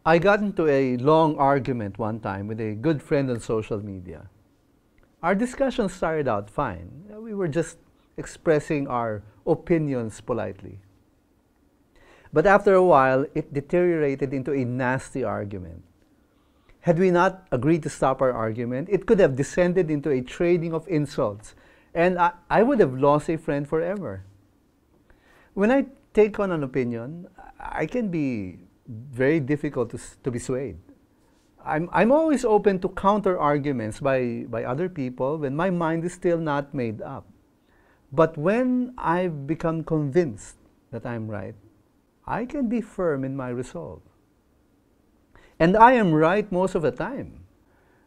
I got into a long argument one time with a good friend on social media. Our discussion started out fine. We were just expressing our opinions politely. But after a while, it deteriorated into a nasty argument. Had we not agreed to stop our argument, it could have descended into a trading of insults, and I would have lost a friend forever. When I take on an opinion, I can be very difficult to be swayed. I'm always open to counter arguments by other people when my mind is still not made up. But when I've become convinced that I'm right, I can be firm in my resolve. And I am right most of the time,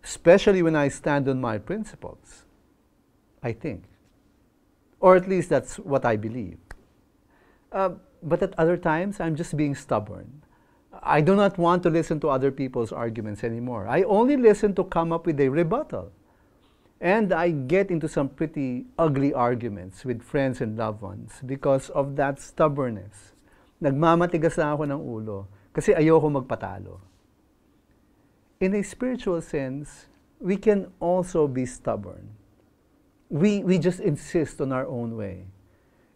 especially when I stand on my principles, I think. Or at least that's what I believe. But at other times, I'm just being stubborn. I do not want to listen to other people's arguments anymore. I only listen to come up with a rebuttal. And I get into some pretty ugly arguments with friends and loved ones because of that stubbornness. Nagmamatigas na ako ng ulo kasi ayoko magpatalo. In a spiritual sense, we can also be stubborn. We just insist on our own way.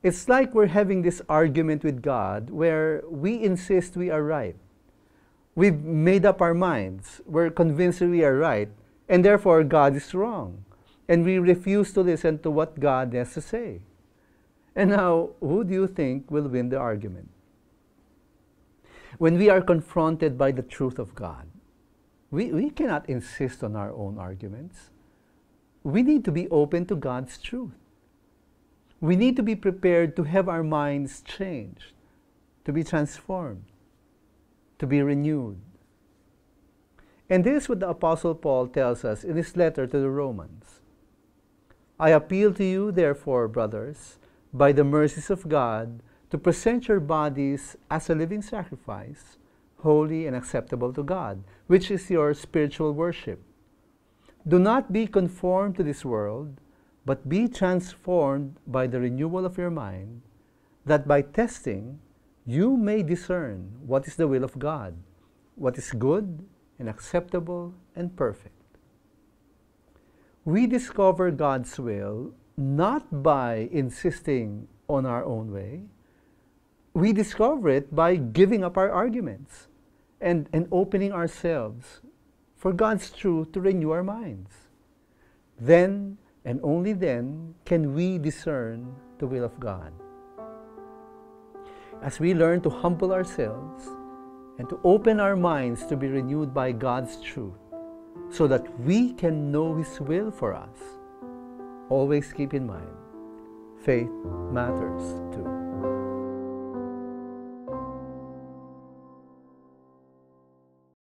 It's like we're having this argument with God where we insist we are right. We've made up our minds. We're convinced we are right, and therefore God is wrong. And we refuse to listen to what God has to say. And now, who do you think will win the argument? When we are confronted by the truth of God, we cannot insist on our own arguments. We need to be open to God's truth. We need to be prepared to have our minds changed, to be transformed, to be renewed. And this is what the Apostle Paul tells us in his letter to the Romans. I appeal to you, therefore, brothers, by the mercies of God, to present your bodies as a living sacrifice, holy and acceptable to God, which is your spiritual worship. Do not be conformed to this world, but be transformed by the renewal of your mind, that by testing you may discern what is the will of God, what is good and acceptable and perfect. We discover God's will not by insisting on our own way. We discover it by giving up our arguments and opening ourselves for God's truth to renew our minds. Then and only then can we discern the will of God. As we learn to humble ourselves and to open our minds to be renewed by God's truth, so that we can know His will for us, always keep in mind, faith matters too.